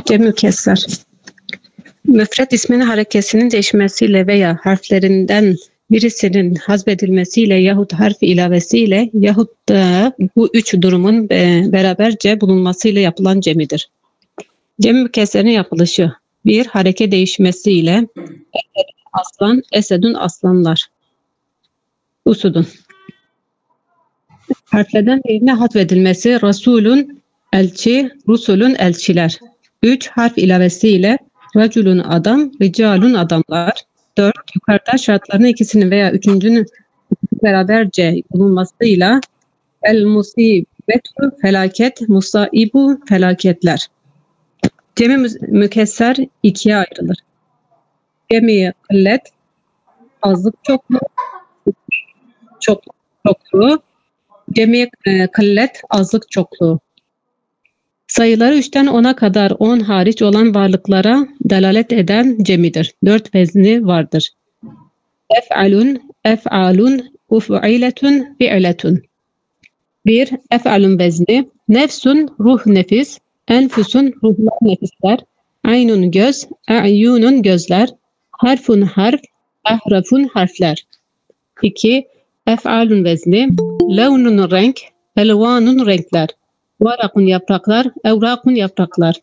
Cem mükesser. Müfret isminin harekesinin değişmesiyle veya harflerinden birisinin hazfedilmesiyle yahut harf ilavesiyle yahut da bu üç durumun beraberce bulunmasıyla yapılan cemidir. Cem mükesserin yapılışı: 1. Hareke değişmesiyle aslan, esedun aslanlar. Usudun. Harflerden birine hatfedilmesi: Rasulun elçi, rusulun elçiler. 3. Harf ilavesiyle raculun adam, ricalun adamlar. 4. Yukarıda şartlarının ikisinin veya üçüncünün beraberce bulunmasıyla el musibetu felaket, musaibu felaketler. Cemi mükesser ikiye ayrılır. Cemi kıllet azlık çokluğu, çokluğu. Cemi kıllet azlık çokluğu. Sayıları 3'ten 10'a kadar 10 hariç olan varlıklara delalet eden cemidir. 4 vezni vardır. Ef'alun, ef'alun, uf'iletun, fi'letun. 1. Ef'alun vezni. Nefsun, ruh nefis. Enfusun, ruhlar nefisler. Aynun göz, a'yunun gözler. Harfun harf, ahrafun harfler. 2. Ef'alun vezni. Levnun renk, elvanun renkler. Varakun yapraklar, evrakun yapraklar.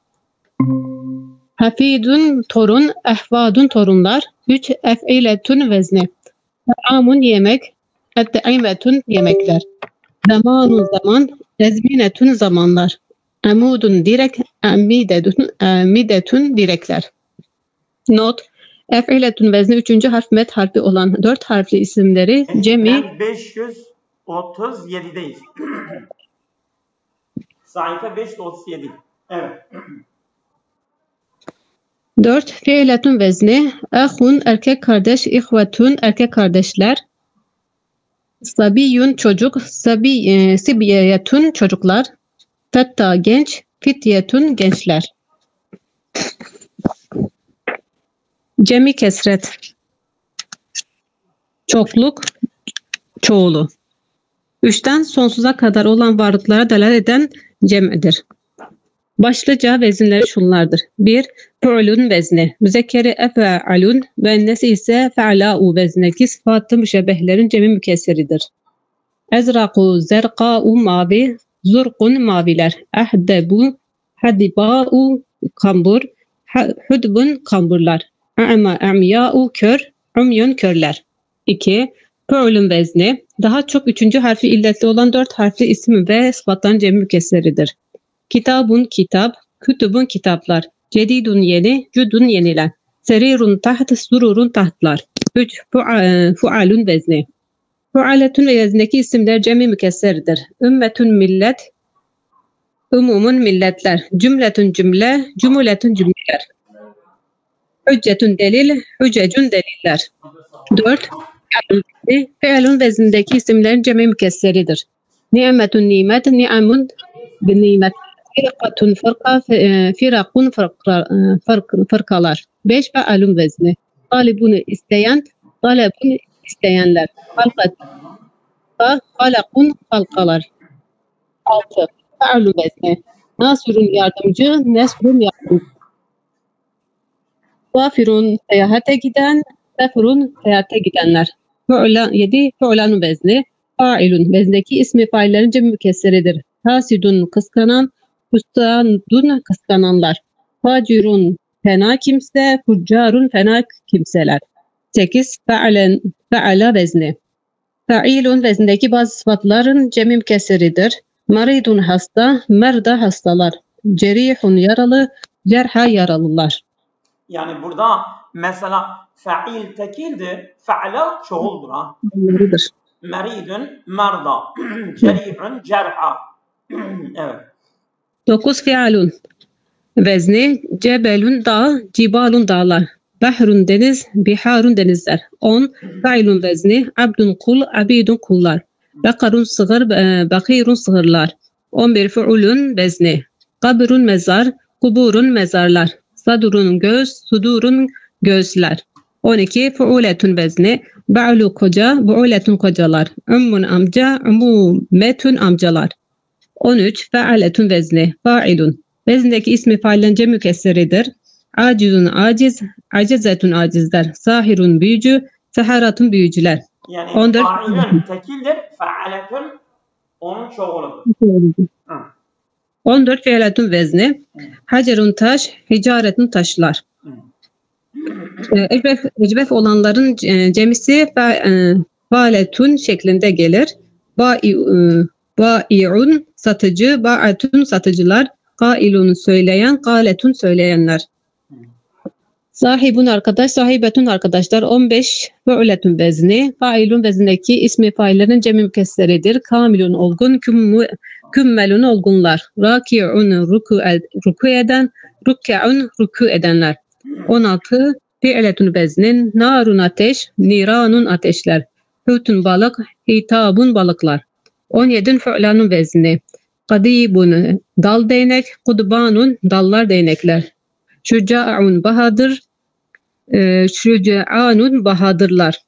Hafidun torun, ehvadun torunlar. 3. Ef'iletun vezni. Ta'amun yemek, ette'imetun yemekler. Zamanun zaman, ezminetun zamanlar. Amudun direk, amidetun direkler. Not: Ef'iletun vezni 3. harf met harfi olan 4 harfli isimleri cemi 537'deyiz. Sayfa 537. Evet. 4. Fiiletun vezni. Ahun erkek kardeş, ihvetun erkek kardeşler. Sabiyun çocuk, sibiyetun çocuklar. Fetta genç, fityetun gençler. Cemi kesret. Çokluk, çoğulu. 3'ten sonsuza kadar olan varlıklara delalet eden cem'dir. Başlıca vezinleri şunlardır. 1. Fu'lun vezni. Müzekkeri efe'alun ve ennesi ise fe'la'u vezneki sıfatı müşebbehlerin cemi mükesseridir. Ezraku, zerka'u mavi, zurkun maviler. Ahdebu, hadiba'u kambur, hudbun kamburlar. A'ma, a'miya'u kör, umyun körler. 2. Fu'lun vezni. Daha çok 3. harfi illetli olan 4 harfli isim ve sıfatların cemi mükesseridir. Kitabun kitap, kütübün kitaplar, cedidun yeni, cudun yeniler, serirun taht, sururun tahtlar. 3. Fualun vezni. Fualetun ve veznindeki isimler cemi mükesseridir. Ümmetun millet, umumun milletler, cümletun cümle, cumuletun cümleler. Hüccetun delil, hüccecun deliller. 4. Fe'lun veznindeki isimlerin cemi mükesseridir. Ni'metun nimet, ni'amun nimet. Firqatun fırka, firakun fırkalar. 5. Fe'alun vezni. Talibunu isteyen, talebun isteyenler. Halkat, halakun halkalar. 6. Fe'alun vezni. Nasirun yardımcı, nesrun yardımcı. Safirun seyahate giden, sefirun seyahate gidenler. 7. Fu'lanun vezni. Fa'ilun veznindeki ismi faillerin cemi mükesseridir. Hasidun kıskanan, Hüstanun kıskananlar. Facirun fena kimse, fuccarun fena kimseler. 8. Fe'ala vezni. Fa'ilun veznindeki bazı sıfatların cemi mükesseridir. Maridun hasta, merda hastalar. Cerihun yaralı, cerha yaralılar. Yani burada mesela fa'il tekildir, fe'la çoğuldur ha. Doğrudur. Meridun merda, cerihun cerha. Evet. 9. Fi'alun vezni. Cebelun dağ, cibalun dağlar. Bahrun deniz, biharun denizler. 10. Fa'ilun vezni. Abdun kul, abidun kullar. Bakarun sığır, bakirun sığırlar. 11. Fu'ulun vezni. Kabrun mezar, kuburun mezarlar. Sadurun göz, sudurun gözler. 12. Fu'uletun vezni. Ba'lu koca, bu'uletun kocalar. Ummun amca, umumetun amcalar. 13. Fe'aletun vezni. Fa'ilun. Vezindeki ismi failen cem mükesseridir. Acizun aciz, acizetun acizler. Sahirun büyücü, seharatun büyücüler. Yani 14 failün tekildir, faaletun onun çoğuludur. 14 fiiletun vezni. Hacerun taş, hicaretun taşlar. Ecbef olanların cemisi faaletun şeklinde gelir. Bai'un satıcı, ba'atun satıcılar, kailun söyleyen, kaletun söyleyenler. Sahibun arkadaş, sahibetun arkadaşlar. 15 fu'letun vezni. Failun vezindeki ismi faillerin cemi mükesseridir. Kamilun olgun, kümmelun olgunlar. Raki'un ruku eden, rukke'un ruku edenler. 16 fi'letun veznin. Narun ateş, niranun ateşler. Hütün balık, hitabun balıklar. 17 fu'lanun vezni. Kadibun dal değnek, kudbanun dallar değnekler. Şüca'un bahadır, şüca'anun bahadırlar.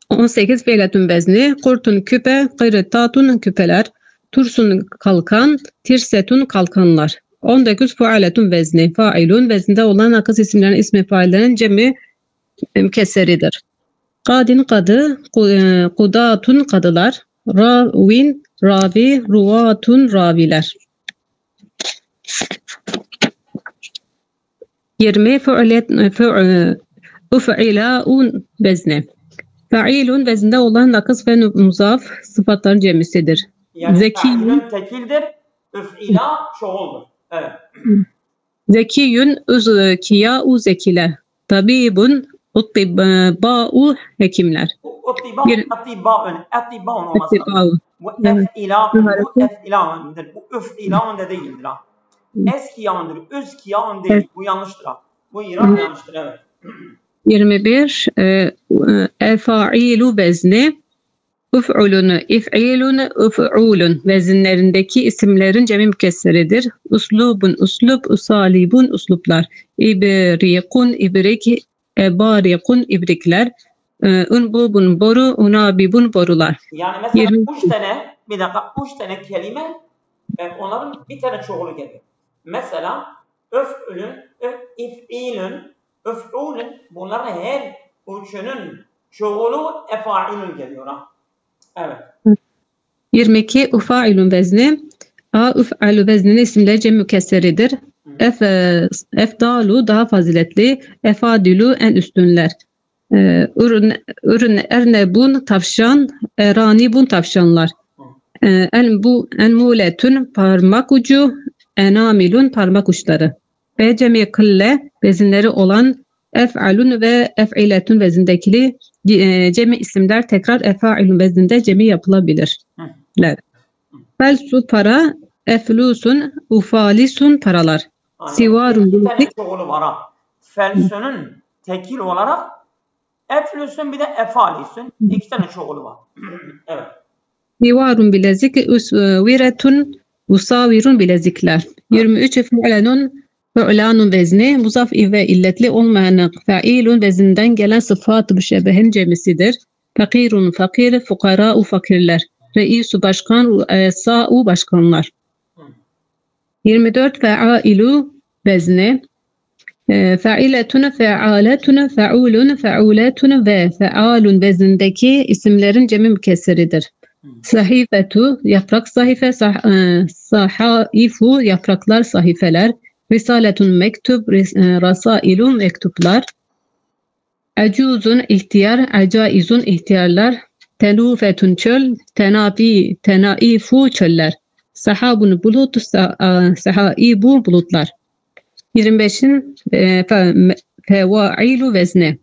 18 fiiletun vezni. Kurtun küpe, kırıtatun küpeler. Tursun kalkan, tirsetun kalkanlar. 19 faaletun vezni. Failun vezinde olan akıs isimlerin ismi faillerin cemi mükesseridir. Kadin kadı, kudatun kadılar. Ravin ravi, ruvatun raviler. 20 uf'ilâun vezni. Fa'ilun vezinde olan nakıs ve muzaf sıfatların cemisidir. Yani Zeki, failün tekildir, üf'ila çoğuldur. Evet. zekiyün uzkiyâ'u zekiler. Tabibun uttibbâ'u hekimler. Attibaun olması lazım. Bu ef'ilâ'ındır. Bu üf'ilâ'ın da değildir ha. Eskiyâ'ındır, üzkiyâ'ın değil. Bu yanlıştır ha. Bu İran yanlıştır, evet. 21 efailu vezni. Uf'ulun, if'ilun, uf'ulun vezinlerindeki isimlerin cemi mükesseridir. Uslubun, uslub, usalibun, usluplar. İbrikun, ibrik, ebarikun, ibrikler. Unbubun, boru, unabibun, borular. Yani mesela 3 tane, bir dakika, 3 tane kelime, onların bir tane çoğulu geliyor. Mesela öf'ülün, if'ilün, öf'ulün, bunların her üçünün çoğulu efailün geliyor ha. Evet. 22 ufailun vezni. Uf'alu vezninin isimleri cem mükesseridir. Efdalu daha faziletli, efadilu en üstünler. Ürün ernebun tavşan, eranibun tavşanlar. Enmuletun parmak ucu, enamilun parmak uçları. Ve cemi kılle vezinleri olan ef'alun ve ef'iletun vezindekili cemi isimler tekrar efa'ilun vezinde cemi yapılabilirler. Felsu para, eflusun, ufalisun paralar. Sivarun bir tane çoğulu var ha. Felsünün tekil olarak eflusun bir de efalisun. 2 tane çoğulu var. Evet. Sivarun bilezik, usviretun, usavirun bilezikler. 23 Fu'lanun vezni, muzaf ve illetli olmayan fa'ilun vezinden gelen sıfat-ı müşebbehin cemisidir. Fakirun fakir, fukara'u fakirler. Reisu başkan, sa'u başkanlar. 24 fa'ailu vezni. Fa'iletun, fa'aletun, fa'ulun, fa'uletun ve fa'alun vezindeki isimlerin cemi mükesseridir. Sahifetu, yaprak sahife, sahaifu, yapraklar, sahifeler. Risaletun mektub, rasailun mektuplar. Acuzun ihtiyar, acaizun ihtiyarlar. Tenufetun çöl, tenaifu çöller. Sahabun bulut, sahaibu bulutlar. 25'in fevailu vezni.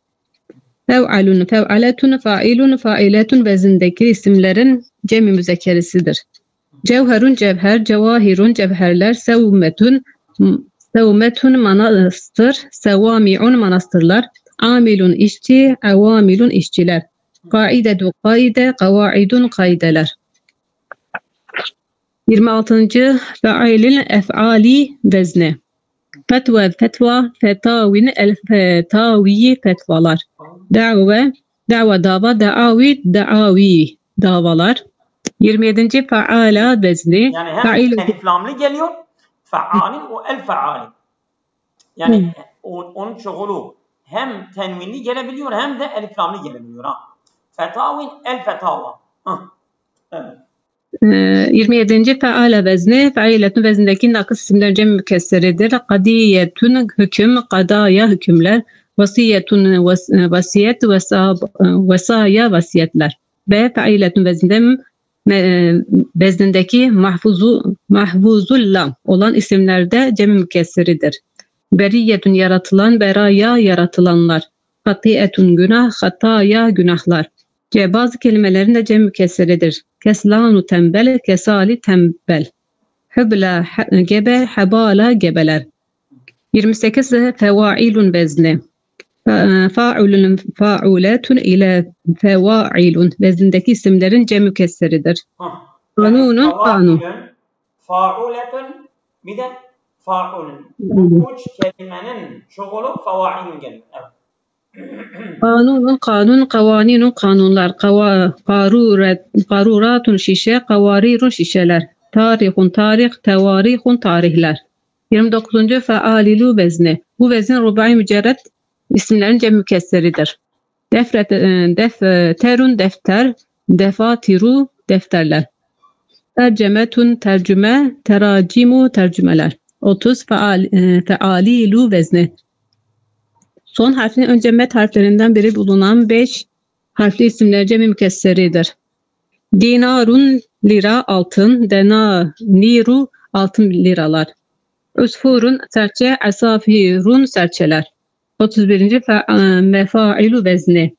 Fev'alun, fev'aletun, failun, failetun vezindeki isimlerin cemi müzekkerisidir. Cevherun cevher, cevahirun cevherler, sevmetun manastır, sevami'un manastırlar, amilun işçi, avamilun işçiler, kaidedu kaide, kavaidun kaideler. 26. Fe'ilin ef'ali vezni. Fetva, fetva, fetavin, fetavi, fetvalar. Da've, da'va, dava, da'avi, da'avi, davalar. 27. Fa'ala vezni. Yani hem eliflamlı geliyor, Fealin o el feali. Yani onun çoğulu hem tenvinli gelebiliyor hem de eliflamlı gelebiliyor. Fetavin el fetava. Evet. 27. Feale vezni, feiletun vezindeki nakıs isimler cem mükesseridir. Kadiyetun hüküm, kadaya hükümler, vasiyetun vasiyet, vesaya vasiyetler. B. Feiletun veznindeki mahfuzul lam olan isimlerde cem mükesseridir. Beriyetun yaratılan, beraya yaratılanlar. Hatiyetun günah, hataya günahlar. C. Bazı kelimelerin de cem mükesseridir. Keslanu tembel, kesali tembel. Hübla gebe, hebala gebeler. 28. Fevailun vezni. Faulun fauletun ile fevailun vezindeki isimlerin cem mükesseridir. Kanunun kanun. Fauletun bir de faulun. Bu üç kelimenin çoğulu fevailun gelir. Evet. Kanunun kanun, kavaninun kanunlar, karuratun şişe, kavarirun şişeler, tarihun tarih, tevarihun tarihler. 29. Fealilu vezni. Bu vezin rubai mücerret isimlerin cem mükesseridir. Defterun defter, defatiru defterler. Tercemetun tercüme, teracimu tercümeler. 30. Fealilu vezni. Son harfin önce met harflerinden biri bulunan 5 harfli isimler cem mükesseridir. Dinarun lira altın, denaniru altın liralar. Usfurun serçe, asafirun serçeler. 31. Mefailu vezni.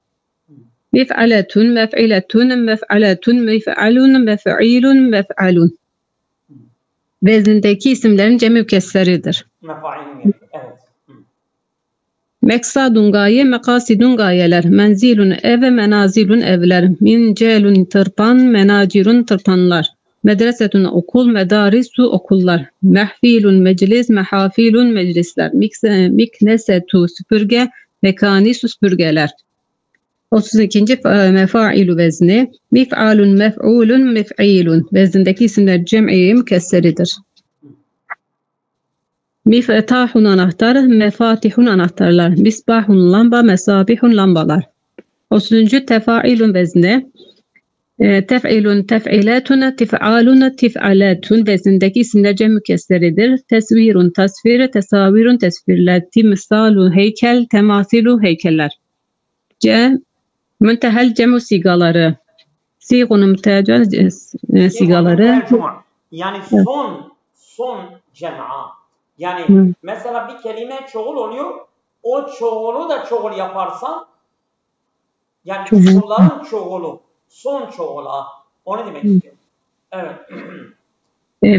Mef'aletun, mef'iletun, mef'aletun, mef'alun, mef'ilun, mef'alun. Vezindeki isimlerin cem mükesseridir. Mefailun, evet. Meksadun gaye, mekasidun gayeler. Menzilun ev, menazilun evler. Mincelun tırpan, menacirun tırpanlar. Medresetun okul, medarisu okullar. Mehfilun meclis, mehafilun meclisler. Miknesetu süpürge, mekanisu süpürgeler. 32. Mefailu vezni. Mif'alun, mef'ulun, mef'ilun. Vezindeki isimler cem'i mükesseridir. Miftahun anahtar, mefatihun anahtarlar. Misbahun lamba, mesabihun lambalar. 30. Tefailun vezni. Tef'ilun, tef'ilatun, tif'alun, tif'alatun vezindeki isimler cem mükesseridir. Tesvirun, tasvir, tesavirun, tesvirler. Timsalu, heykel, temasilu, heykeller. C. Müntehel cemu sigaları. Sigunun müntehel sigaları. Yani son cem'a. Yani mesela bir kelime çoğul oluyor. O çoğulu da çoğul yaparsan yani çoğulların çoğulu. Son çoğula. Onu demek istiyorum. Evet.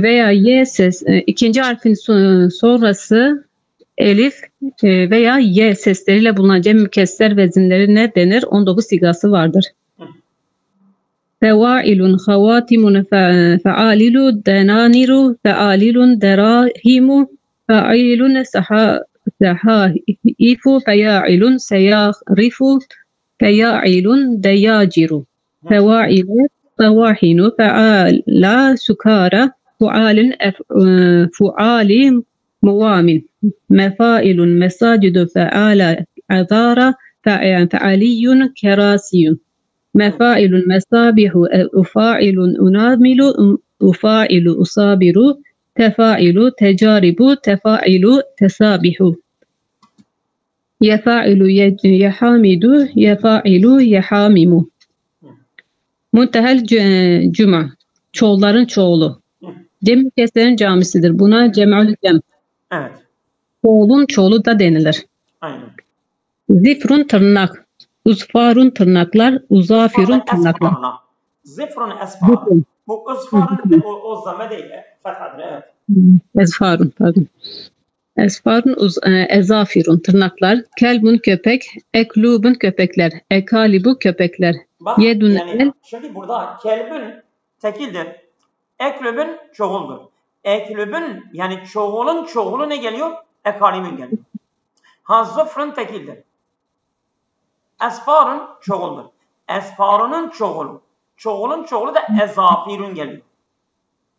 Veya Y ses. İkinci harfin sonrası elif veya Y sesleriyle bulunan cem mükesser vezinleri ne denir? 19 sigası vardır. Fevailun, havatimun, fealilu, denaniru, fealilun, derahimu, failun, sahaifu, feya'ilun, seyarifu, feya'ilun, deyaciru. Fevailu, fevahinu, feala, sukara, fualin, fuali, muvamin. Mefailun, mesacidu, feala, azara, fealiyun, kerasiyun. Mefailun, mesabihu, ufailun, unamilu, ufailu, usabiru, tefailu, tecaribu, tefailu, tesabihu. Yefailu, yehamidu, yefailu, yehamimu. Muntehel cuma, çoğulların çoğulu. Cem mükesserin camisidir. Buna cem'ül cem. Evet. Çoğulun çoğulu da denilir. Aynen. Zifrun tırnak. Uzfarun tırnaklar, uzafirun tırnaklar. Zifrun esfarun. Bu uzfarun o zamme değil. Fethadır, evet. Esfarun, pardon. Esfarun, ezafirun tırnaklar. Kelbun köpek, eklubun köpekler, ekalibu köpekler. Bak, Yedun yani şimdi burada kelbün tekildir. Eklubun çoğuldur. Eklubun yani çoğulun çoğulu ne geliyor? Ekalimin geliyor. Zifrun tekildir. Esfarun çoğuldur. Esfarunun çoğulu. Çoğulun çoğulu da ezafirun geliyor.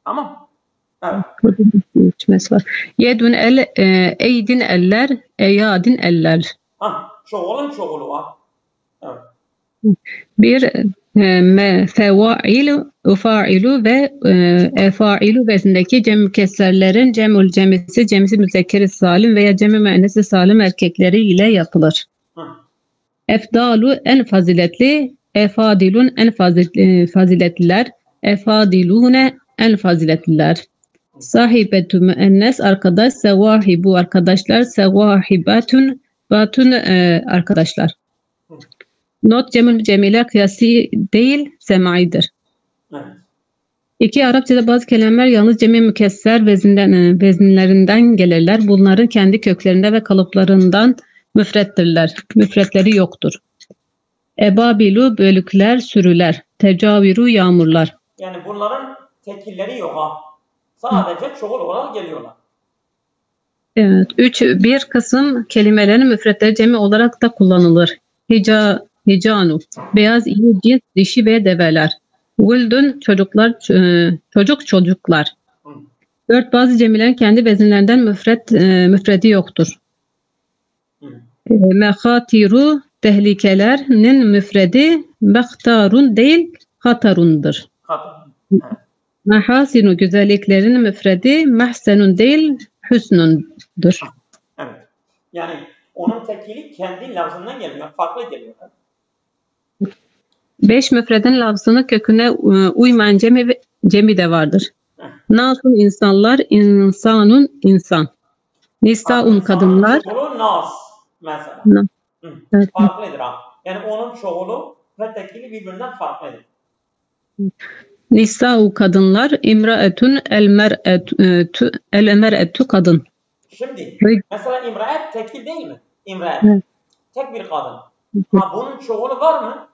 Tamam. Evet. Üçmesi var. Yedun el, eydin eller, eyadin eller. Çoğulu var. Evet. Bir fevailu, ufailu ve efailu vezindeki cem mükesserlerin cemül cemisi, cemisi müzekkeri salim veya cemi müennesi salim erkekleri ile yapılır. Efdalu en faziletli, efadilun en faziletliler, efadilune en faziletliler. Sahibetü müennes arkadaş, sevahibu arkadaşlar, sevahibatun batun arkadaşlar. Not cemül cemile kıyasi değil, semaidir. Evet. İki, Arapçada bazı kelimeler yalnız cemi mükesser vezinlerinden gelirler. Bunların kendi köklerinde ve kalıplarından müfrettirler. Müfretleri yoktur. Ebabilu bölükler, sürüler. Tecaviru yağmurlar. Yani bunların tekilleri yok ha. Sadece çoğul olarak geliyorlar. Evet. Bir kısım kelimelerin müfretleri cemi olarak da kullanılır. Hicanu, beyaz iyi cins dişi ve develer. Vüldün çocuklar, çocuklar. 4, bazı cemilerin kendi vezinlerinden müfredi yoktur. Mehatiru, tehlikelerinin müfredi mehtarun değil, hatarundur. Mehasinu, güzelliklerin müfredi mehsenun değil, hüsnundur. Evet. Yani onun tekili kendi lafzından gelmiyor, farklı geliyor. 5, müfredin lafzının köküne uymayan cemi de vardır. Nasun insanlar, insanun insan. Nisaun kadınlar. Çoğulu nas mesela. Evet. Farklıdır ha. Yani onun çoğulu ve tekili birbirinden farklıdır. Nisa'u kadınlar, imraetun el mer'etu kadın. Şimdi mesela imraet tekil değil mi? İmraet. Tek bir kadın. Ha bunun çoğulu var mı?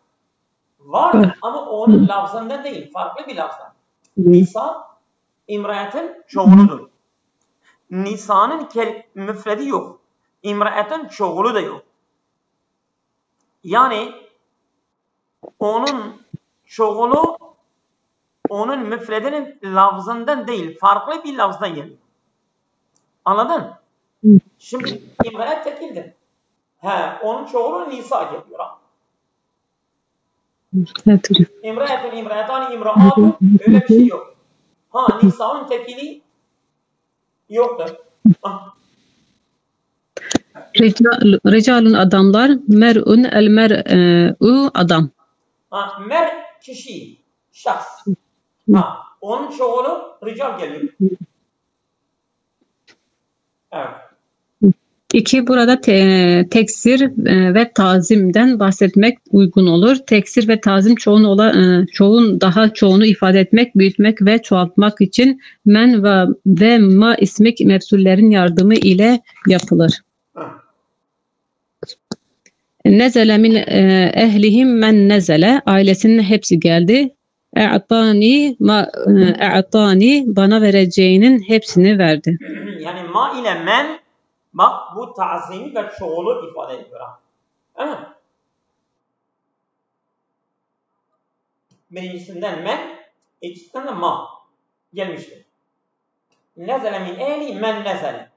Var ama onun lafzından değil, farklı bir lafzdan. Nisa, imraetin çoğuludur. Nisa'nın müfredi yok. İmraetin çoğulu da yok. Yani onun çoğulu onun müfredinin lafzından değil, farklı bir lafzdan geliyor. Anladın? Şimdi imraet tekildir. Onun çoğulu Nisa geliyor. İmraetun, imraetani, imraatun öyle bir şey yok. Nisa'nın tekili yoktur. Ricalun adamlar, mer'un el mer'u adam. Mer kişi, şahs. Onun çoğulu rical geliyor. Evet. 2, burada teksir ve tazimden bahsetmek uygun olur. Teksir ve tazim çoğun daha çoğunu ifade etmek, büyütmek ve çoğaltmak için men ve ma ismik mefsullerin yardımı ile yapılır. Nezele min ehlihim men nezele, ailesinin hepsi geldi. E'tani bana vereceğinin hepsini verdi. Yani ma ile men, bak bu tazimi ve çoğulu ifade ediyor. Evet. Birincisinden men, ikincisinden de ma gelmiştir. Nezele min ehli men nezele.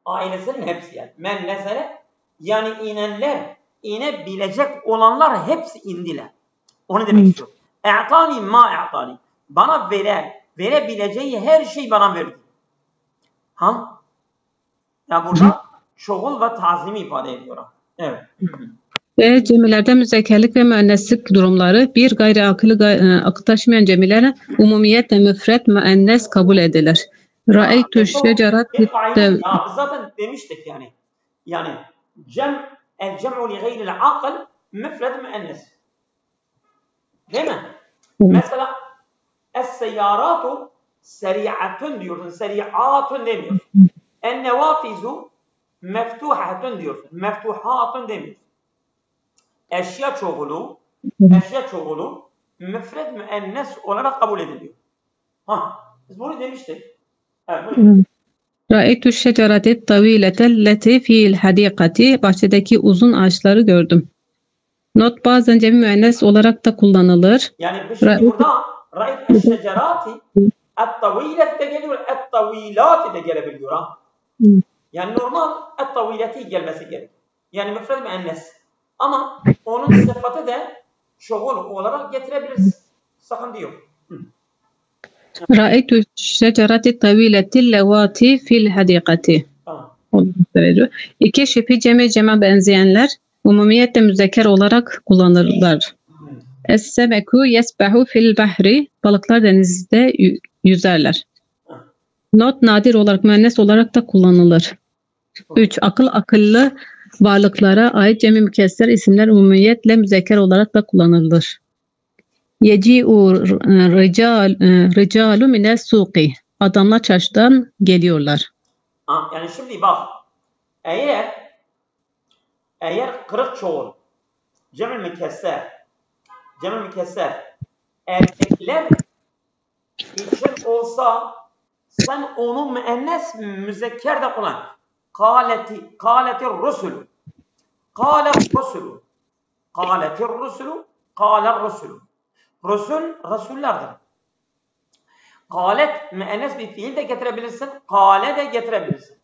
Ailesinin hepsi yani. Men nezele yani inenler, inebilecek olanlar hepsi indiler. Onu demek istiyor. E'tani ma e'tani. Bana verebileceği her şeyi bana verdi. Ya burada çoğul ve tazimi ifade ediyor. Evet. Ve cemilerde müzekkerlik ve müenneslik durumları bir gayri akıl taşımayan cemilere umumiyetle müfret müennes kabul edilir. Ra'eytü şecerat zaten demiştik yani. Yani el-cem'u li gayril akıl müfret müennes. Değil mi? Mesela es-seyyaratu seri'atun diyorsun. Seri'atun demiyorsun. En-nevafizu meftuhatun diyorsun. Meftuhatun demiyorsun. Eşya çoğulu müfred müennes olarak kabul ediliyor. Biz bunu demiştik. Evet, Ra'eytü şecerati tavilete leti fi'l hadikati, bahçedeki uzun ağaçları gördüm. Not bazen cemi müennes olarak da kullanılır. Yani burada ra'eytü şecerati Et-tavilet de geliyor, et-tavilat de gelebiliyor ha. Hı. Yani normal et-tavileti gelmesi gerek. Yani müfred müennes. Ama onun sıfatı da çoğul olarak getirebiliriz. Sakın diyor. رأيت الشجرة الطويلة اللواتي في الحديقة. Tamam. İki şefi ceme benzeyenler umumiyetle müzekker olarak kullanırlar. Es-semeku yesbehu fil bahri. Balıklar denizde yüzerler. Not nadir olarak müennes olarak da kullanılır. 3. Akıllı varlıklara ait cemi mükesser isimler umumiyetle müzekker olarak da kullanılır. Yeci'u ricalu mine suqi. Adamlar çarşıdan geliyorlar. Yani şimdi bak, eğer kırık çoğul, cem-i mükesser erkekler için olsa sen onu müennes müzekker de kullan. Kâleti rusulü. Resullerdir. Kâlet müennes bir fiil de getirebilirsin. Kâle de getirebilirsin.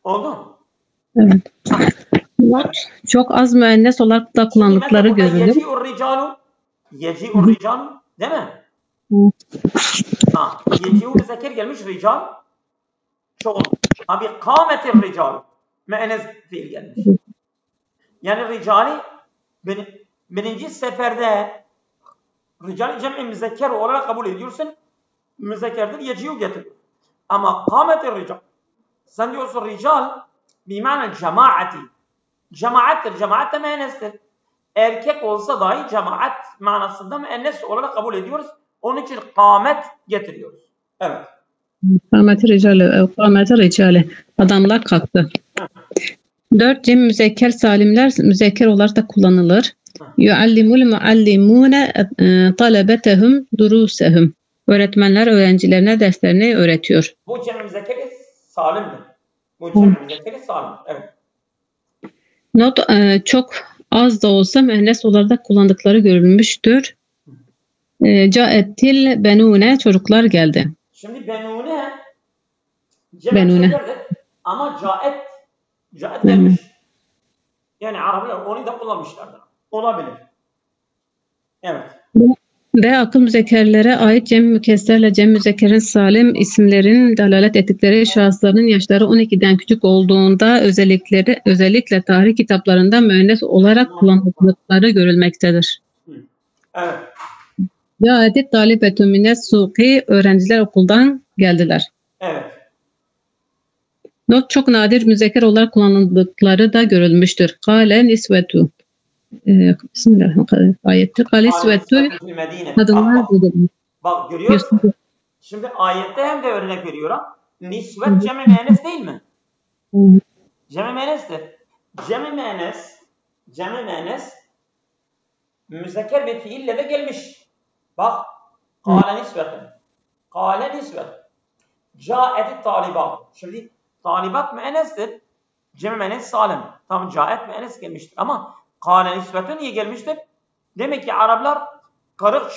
Oldu mu? Evet. Çok az müennes olarak da kullandıkları görülür. Yeci'ur ricalu değil mi? Yeci'u müzekker gelmiş, rical çoğul. Abi kâmetir ricalu müennes fiil gelmiş. Yani ricali birinci seferde rical cem-i müzekker olarak kabul ediyorsun. Müzekkerdir, yeci'u getiriyor. Ama kâmetir rical. Sen diyorsun rical bimâne cemaati. Cemaattir. Cemaat de müennestir. Erkek olsa dahi cemaat manasında müennes olarak kabul ediyoruz. Onun için kâmet getiriyoruz. Evet. Kâmeti ricale. Adamlar kalktı. 4. Cem müzekker salimler müzekker olarak da kullanılır. Yuallimul muallimune talebetehum durusehum. Öğretmenler öğrencilerine derslerini öğretiyor. Bu cem müzekkeri salimdir. Bu cem müzekkeri salim. Evet. Not çok az da olsa müennes olarak da kullandıkları görülmüştür. Caettil benune çocuklar geldi. Şimdi benune cem müzekkerdir ama caet gelmiş. Yani Arabiler onu da kullanmışlardır. Olabilir. Evet. Ve akıl müzekkerlere ait cem mükesserle cem müzekkerin salim isimlerin dalalet ettikleri şahısların yaşları 12'den küçük olduğunda özellikle tarih kitaplarında müennes olarak kullanıldıkları görülmektedir. Evet. Câetit talibetun mines suqi. Öğrenciler okuldan geldiler. Evet. Not çok nadir müzekker olarak kullanıldıkları da görülmüştür. Kâle nisvetu. Bismillahirrahmanirrahim. Ayette kâle nisvetu kadınlar dedi. Bak görüyorsun. Şimdi ayette hem de örnek veriyor. Nisvet cem-i müennes değil mi? Cem-i müennestir. Cem-i müennes müzekker bir fiille de gelmiş. Bak. Kâle nisvet. Câetit talibat. Şimdi talibat müennestir. Cem-i müennes salim. Tam caet müennes gelmiştir. Ama kâle nisvetun niye gelmiştir? Demek ki Araplar karık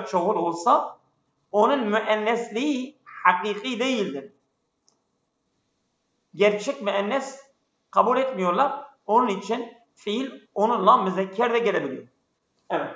çoğul olsa onun müennesliği hakiki değildir. Gerçek müennes kabul etmiyorlar. Onun için fiil onunla müzekker de gelebiliyor. Evet.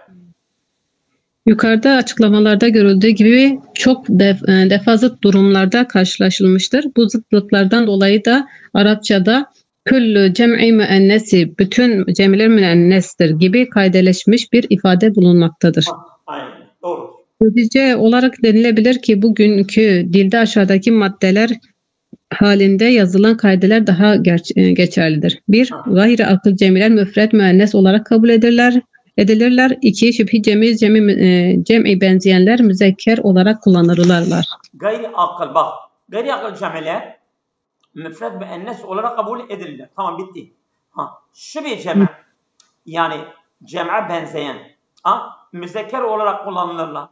Yukarıda açıklamalarda görüldüğü gibi çok defa zıt durumlarda karşılaşılmıştır. Bu zıtlıklardan dolayı da Arapçada küllü cem'i müennesi, bütün cem'ler müennestir gibi kaydeleşmiş bir ifade bulunmaktadır. Aynen, doğru. Netice olarak denilebilir ki bugünkü dilde aşağıdaki maddeler halinde yazılan kaideler daha geçerlidir. 1. Gayri akıl cem'iler müfred müennes olarak kabul edilirler. 2. Şibhi cem'i benzeyenler müzekker olarak kullanılırlar. Gayri akıl cem'iler müfred müennes olarak kabul edilirler. Tamam bitti. Şibhi cem'i yani cem'e benzeyen müzekker olarak kullanılırlar.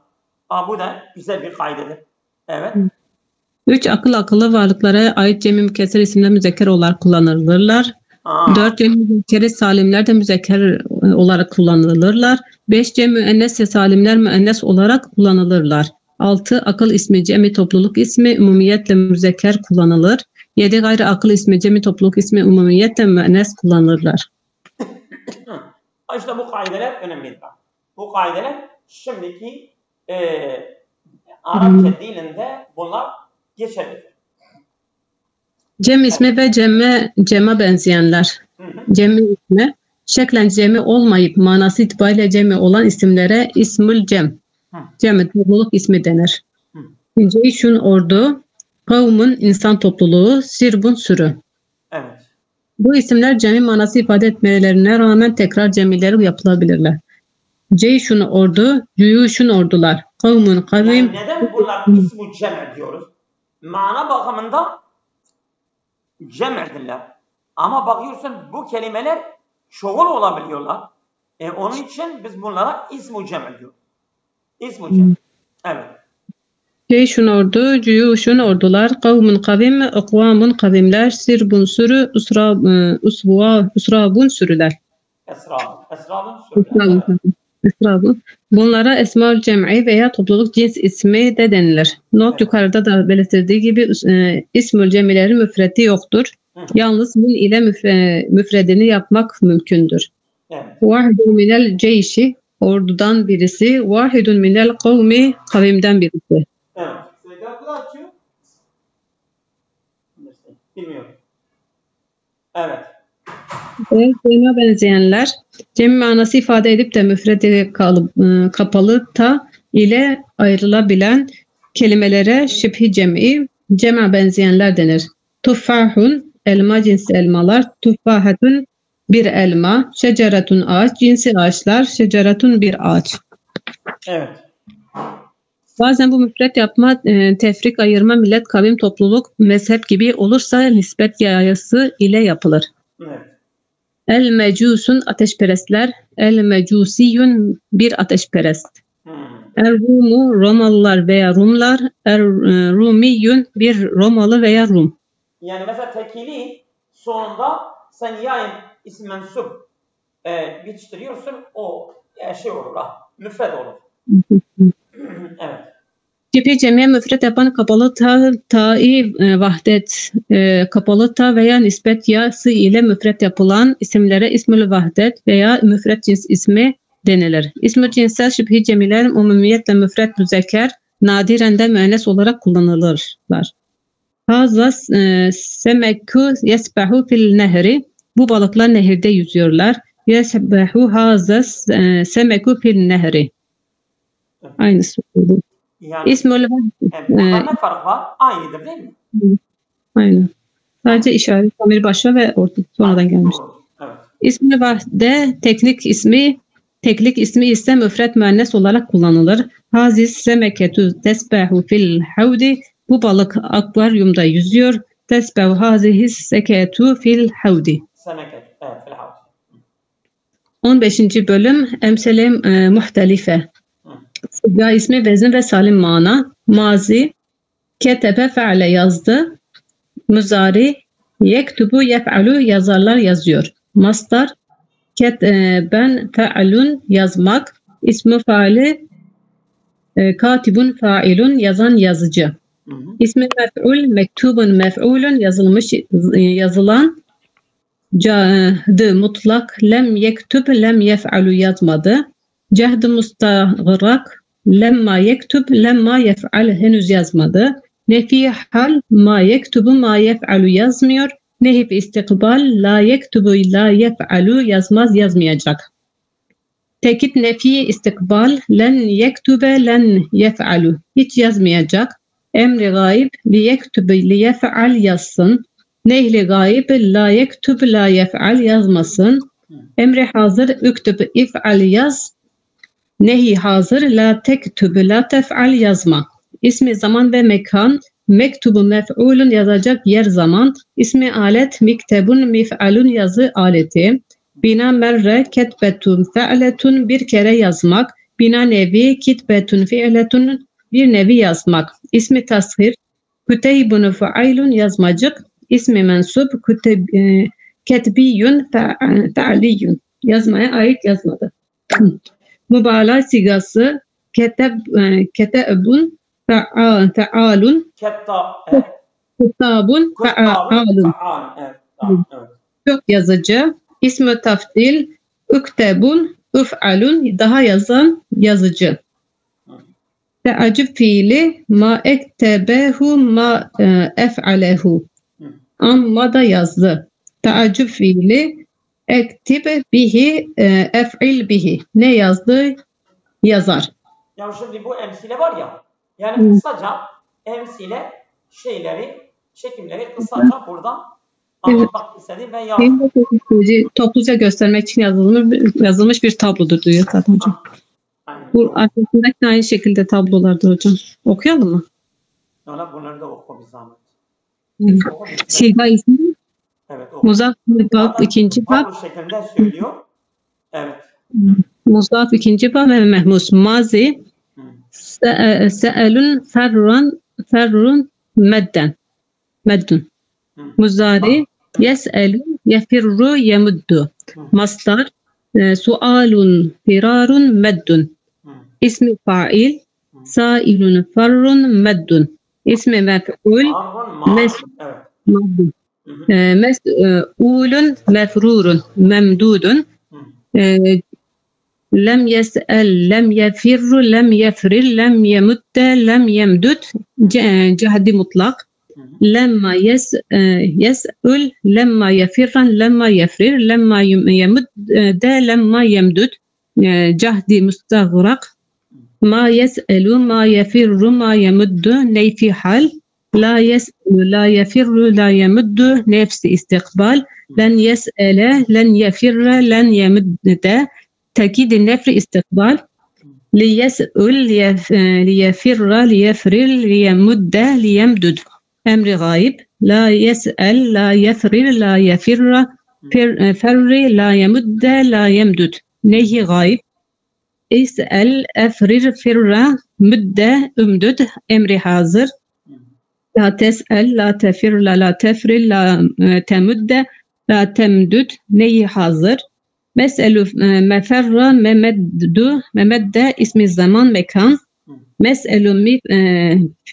Bu da güzel bir kaidedir. Evet. 3. Akıllı varlıklara ait cem'i mükesser isimler müzekker olarak kullanılırlar. Aa, 4 cem müzekkeri salimler de müzekker olarak kullanılırlar. 5 cem müennes salimler müennes olarak kullanılırlar. 6 akıl ismi cemi topluluk ismi umumiyetle müzekker kullanılır. 7 gayrı akıl ismi cemi topluluk ismi umumiyetle müennes kullanılırlar. işte bu kaideler önemlidir. Bu kaideler şimdiki Arapça dilinde bunlar geçerlidir. Cem ismi ve cema benzeyenler. Cemi ismi şeklen cemi olmayıp manası itibariyle cemi olan isimlere ismül cem. Cemi topluluk ismi denir. Ceyşun ordu, kavmun insan topluluğu, sirbun sürü. Evet. Bu isimler cemi manası ifade etmelerine rağmen tekrar cemileri yapılabilirler. Ceyşun ordu, cüyuşun ordular, kavmun kavim. Yani neden bunlar ismi cem diyoruz? Mana bakımında cem'dirler. Ama bakıyorsun bu kelimeler çoğul olabiliyorlar. Onun için biz bunlara ismi cem diyoruz. İsmi cem. Evet. Ceyşun ordu, cüyuşun ordular, kavmun kavim, akvamun kavimler, sirbun sürü, usrabun sürüler. Esrabun sürüler. Esrabun. Bunlara esma-ül cem'i veya topluluk cins ismi de denilir. Not yukarıda da belirtildiği gibi ismül cemilerin müfredi yoktur. Yalnız min ile müfredini yapmak mümkündür. Vahidun minel ceyşi, ordudan birisi. Vahidun minel kavmi, kavimden birisi. Evet. Bilmiyorum. Evet. Cem'e benzeyenler, cem manası ifade edip de müfredi kapalı ta ile ayrılabilen kelimelere şibhi cem'i, cem'e benzeyenler denir. Tuffahun, elma cinsi elmalar, tuffahatun bir elma, şeceretun ağaç, cinsi ağaçlar, şeceretun bir ağaç. Evet. Bazen bu müfret yapma, tefrik ayırma, millet, kavim, topluluk, mezhep gibi olursa nispet yayası ile yapılır. Evet. El mecusun ateşperestler, el mecusiyun bir ateşperest. Er Rumu Romalılar veya Rumlar, er Rumiyun bir Romalı veya Rum. Yani mesela tekili sonunda sen yayın ismi mensup bitiştiriyorsun, o şey olur, müfred olur. Evet. Gibi cemiye müfret yapan kapalı ta'i vahdet, kapalı ta veya nispet yası ile müfret yapılan isimlere ismül vahdet veya müfret cins ismi denilir. İsmü cinsel şibhi cemiler umumiyetle müfret müzekker, nadiren de müennes olarak kullanılırlar. Haza semekku yesbehu fil nehri, bu balıklar nehirde yüzüyorlar. Yesbehu haza semekku fil nehri. Aynısı bu. Yani İsmül burada ne fark var? Aynıdır değil mi? Aynen. Sadece işaret tamir başa ve sonradan gelmiş. Evet. İsmül vahde teklik ismi ise müfret müennes olarak kullanılır. Hazis semeketu tesbehu fil havdi, bu balık akvaryumda yüzüyor. Tesbehu hazihis seketu fil havdi. Semeket, evet, fil havdi. 15. bölüm emsele muhtelife. Sıga ismi vezin ve salim mana. Mazi, ketebe fe'le yazdı. Muzari, yektubu yef'alu yazarlar yazıyor. Mastar, ketben fe'alun yazmak. İsmi faali, katibun fa'ilun yazan yazıcı. İsmi mef'ul, mektubun mef'ulun yazılmış yazılan. Cahdı mutlak, lem yektub lem yef'alu yazmadı. Cehd-i mustagrak, lemma yektub, lemma yef'al henüz yazmadı. Nefi hal, ma yektubu, ma yef'alu yazmıyor. Nehif istikbal, la yektubu, la yef'alu yazmaz, yazmayacak. Tekit nefi istikbal, len yektube, len yef'alu hiç yazmayacak. Emri gayb, li yektube, li yef'al yazsın. Nehli gayb, la yektub, la yef'al yazmasın. Emri hazır, üktüb, if'al yaz. Nehi hazır, la tektub, la tef'al yazma. İsmi zaman ve mekan, mektubu mef'ulun yazacak yer zaman. İsmi alet, miktebun mif'alun yazı aleti. Bina merre, ketbetun fe'letun bir kere yazmak. Bina nevi, kitbetun fi'letun bir nevi yazmak. İsmi tashir, küteybun fe'ailun yazmacık. İsmi mensup, Ketbiyun fe'aliyun. Yazmaya ait yazmadı. Mübalağa sigası ketebun fe'alun kitabun fe'alun. Evet. Tamam, evet. Çok yazıcı. İsmi tafdil üktebun üf'alun. Daha yazan yazıcı. Teacüp fiili ma ektebehu ma ef'alehu. Amma da yazdı. Teacüp fiili ektib bihi ef'il bihi. Ne yazdı? Yazar. Ya şimdi bu emsile var ya, yani kısaca emsile şekilleri kısaca buradan anlatmak istedim ve yazdım. Topluca göstermek için yazılmış bir tablodur diyor zaten hocam. Bu arkasındaki aynı şekilde tablolardır hocam. Okuyalım mı? Ona bunları da oku bir zahmet. Siga ismi? Evet, oku. Muzaf bab ikinci bab. Bu şekilde söylüyor. Evet. Muzaf ikinci bab ve mehmus. Mazi se'elun ferrun meddun. Muzari yes'elu yefirru yemuddu. Mastar sualun firarun meddun. İsmi fa'il sailun farrun meddun. İsmi mef'ul mes'ulun mefrurun memdudun. Lem yes'el lem yefirru lem yefril lem yemudde lem yemdud. Cehdi mutlak. Lemma yes'ul lemma yefirran lemma yefrir lemma yemudde lemma yemdud. Cehdi müstagrak. Ma yes'elu ma yefirru ma yemuddu neyfi hal. La yes'elu la yefirru la yemuddu nefsi istikbal. Len yes'ele len yefirre len yemudde tekid nefri istikbal. Li yes'ul li yefirra li yefril li yemudde li yemdud. Emri gayb. La yes'el la yefrir la yefirra ferri la yemudde la yemdud. Nehi gayb. İs'el efrir firra müdde ümdüd emri hazır. La tes'el la tefir la tefril la temudde la temdud neyi hazır. Mes'elu meferra memedde ismi zaman mekan. Mes'elu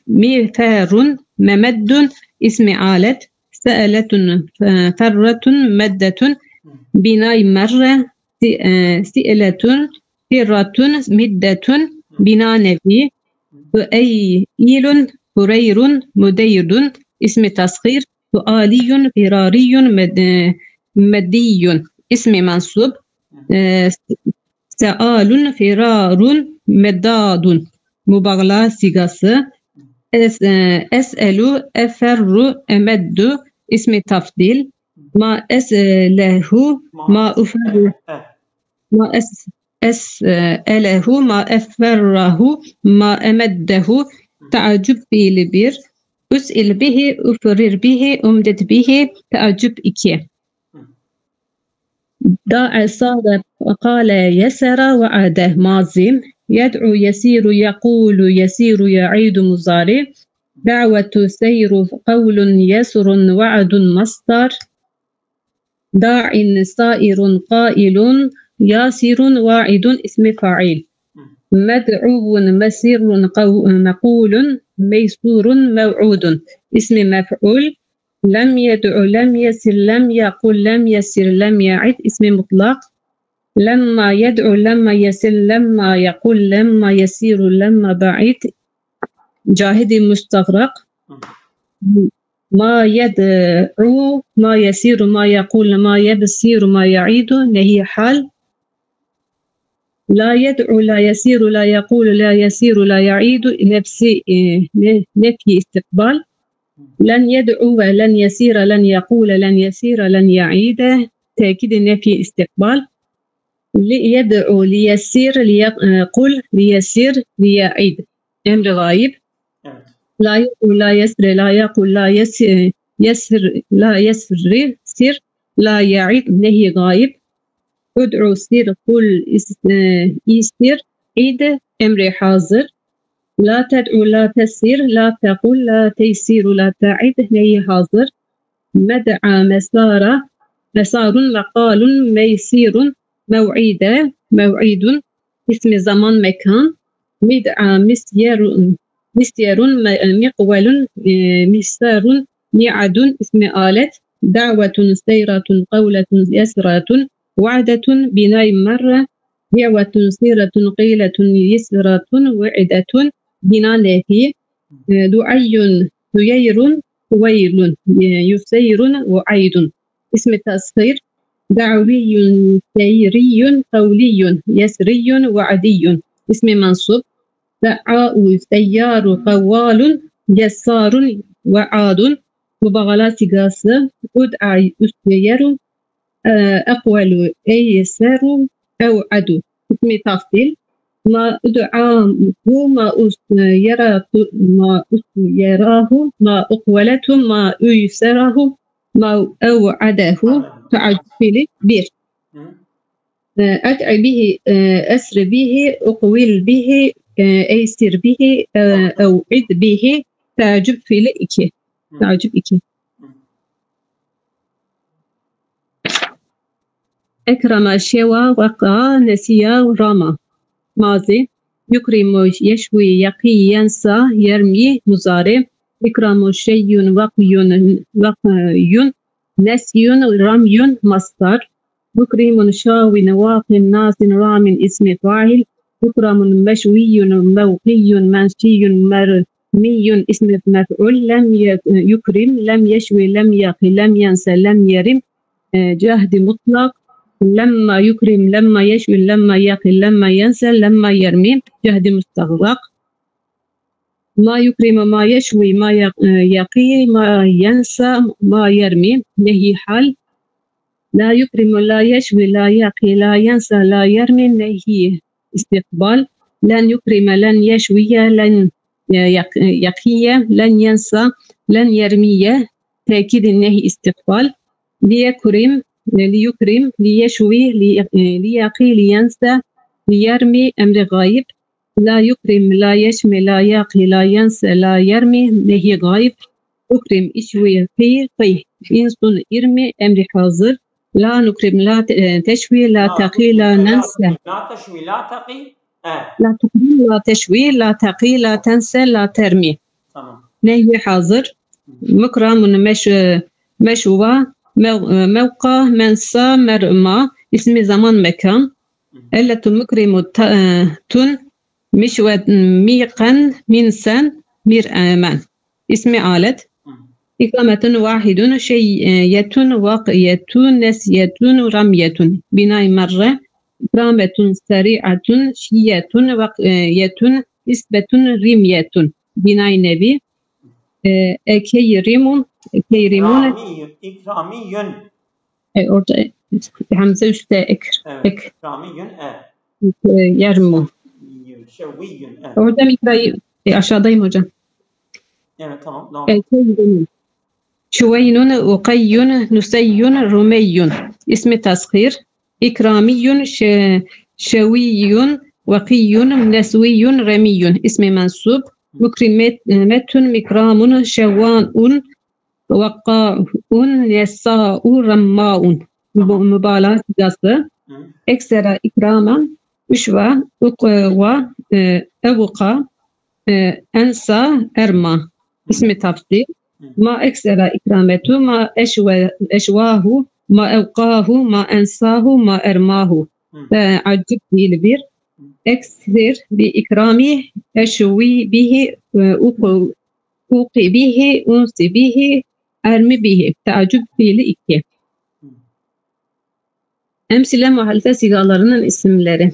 miferun memeddun ismi alet. Se'eletun ferratun meddetun binay merre si'eletun firratun middetun bina nevi. Eyyilun hureyrun müdeydun ismi tasgir. Sualiyun firariyun meddiyun ismi mansub. Sealun firarun meddadun mübalağa sigası. Es'elu eferru emeddu ismi tafdil. Ma es'lehu ma uferru ma es'elehu ma eferrahu ma emeddehu teacüp fiili bir. Üs'il bihi üfrir bihi umdet bihi teacüp iki. Da'a sâda kâle yesera ve ade mazim. Yed'u yesiru yekulu yesiru ya'idu muzari. Da'vetu seyru kavlun yesurun va'dun mastar. Da'in sairun qailun yasirun va'idun ismi fa'il. Med'uvun mesirun mekulun meysurun mev'udun ismi mef'ul. Lem yed'u lem yesir lem yakul lem yesir lem ya'id ismi mutlak. Lemma yed'u lemma yesir lemma yakul lemma yesiru lemma ba'id cahidi müstagrak. Ma yed'u ma yesiru ma yakul ma yebsiru ma ya'idu nehi hal. La yed'u la yesiru la yakul la yesiru la ya'idu nefyi istikbal. Len yed'u ve len yesira len yakule len yesira len ya'ide tekidi nefyi istikbal. Li yed'u li yesir li yakul li yesir li ya'id emri gayb. La yed'u la yesir la yakul la yesir la yesri sir la ya'id nehi gayb. Ud'u sir kul istir id emri hazır. La ted'u la tesir la tekul la teysiru la ta'id neyi hazır. Med'a mesara Mesarun, mekalun, meysirun, mev'ide, mev'idun, ismi zaman, mekan, mid'a, misyerun, miqvelun, misarun, mi'adun, ismi alet, da'vetun, seyratun, kavletun, yesratun, va'detun, binay merre, da'vetun, siratun, qeyletun, yesratun, ve'idetun, bina lehi, duayyun, huyeyrun, huveylun, yuseyrun, ve'aydun. اسم تصغير دعوي سيري قولي يسري وعدي اسم منصوب دعاء سيار قوال يسار وعاد مبالغة قاصة أدعى أسير أقول أيسر أو عدو اسم تفضيل ما أدعاه ما يراه ما أقولته ما أيسره ما أوعده تعجل bir. أدعي به أسر به أقول به أيسر به أوعد به تعجب fiili 2. تعجب 2. أكرم شوى وقع نسي رمى ماضي يكرم يشوي يقي ينسى يرمي مضارع إكرام شيء وقي نسي رمي مصدر مكرم شاو واق ناس رام اسم فاعل مكرم مشوي موقي منشي مرمي اسم مفعول لم يكرم لم يشوي لم يقي لم ينسى لم يرم جهد مطلق لما يكرم لما يشوي لما يقي لما ينسى لما يرمي جهد مستغرق ما يكرم ما يشوي ما يقي ما ينسى ما يرمي نهي حال لا يكرم لا يشوي لا يقي لا ينسى لا يرمي نهي استقبال لن يكرم لن يشوي لن يقي لن ينسى لن يرمي تأكيد النهي استقبال ليكرم ليكرم ليشوي ليقي لينسى ليرمي أمر غايب لا يكرم لا يشمي لا يقي لا ينسى لا يرمي نهي غايب أكرم إشوي قي إنسون إرمي أمر حاضر لا نكرم لا تشوي لا تقي لا ننسى لا تشوي لا تقي لا تكرم لا تشوي لا تقي لا تنسى لا ترمي تمام. نهي حاضر مكرم مشوى موقع منسى مرمى اسم زمان مكان ألة مكرم تن مشوى ميقا منسان مرآمان اسم آلة إقامة واحد شيئة واقية نسية رمية بناء مرة إقامة سريعة شيئة واقية إثبة رمية بناء نبي كيرمون إكرامي orada Hamza üstte ek إكرامي yarmu. شوي Orada mikrayı aşağıdayım hocam. Evet tamam. Devam. Şuveynun, ukayyun, nuseyyun, rumeyyun. İsmi tasghir. İkramiyun, şeviyyun, vakiyyun, nesviyyun, remiyyun. İsmi mensub. Mukrimetun, mikramun, şevvanun, vakkaun, yessa'u, ramma'un. Mübalağa sigası. Eksera ikraman, üşva, ukva, evka, ensa, erma. İsmi tafsir. ما أكثر إكرامته ما أشواه ما أوقاه ما أنساه ما أرماه عجب به البر أكثر بإكرامه أشوي به أوقي به أنسي به أرمي به تعجب به الإكي Emsile muhalefet sigalarının isimleri.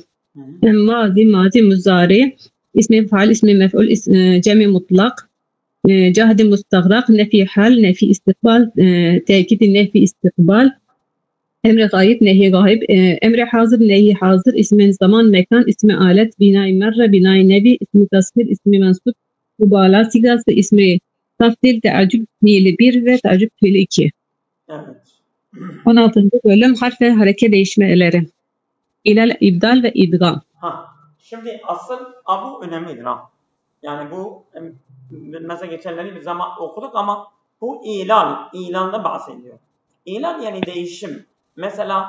Mazi, muzari, ismi faal, ismi mef'ul, cemi mutlak, cahdi mustagrak, nefi hal, nefi istikbal, tekidi nefi istikbal, emri gayb, nehi gayb, emri hazır, nehi hazır, ismi zaman, mekan, ismi alet, binay merre, binay nebi, ismi tasvir, ismi mensup, mübalağa sigası, ismi tafdil, teacüb fiili 1 ve teacüb fiili 2. Evet. 16. bölüm harf ve hareke değişmeleri. İlal, ibdal ve idgam. Şimdi asıl bu önemlidir ha. Yani bu mesela geçenleri bir zaman okuduk ama bu ilanda bahsediyor. İlan yani değişim. Mesela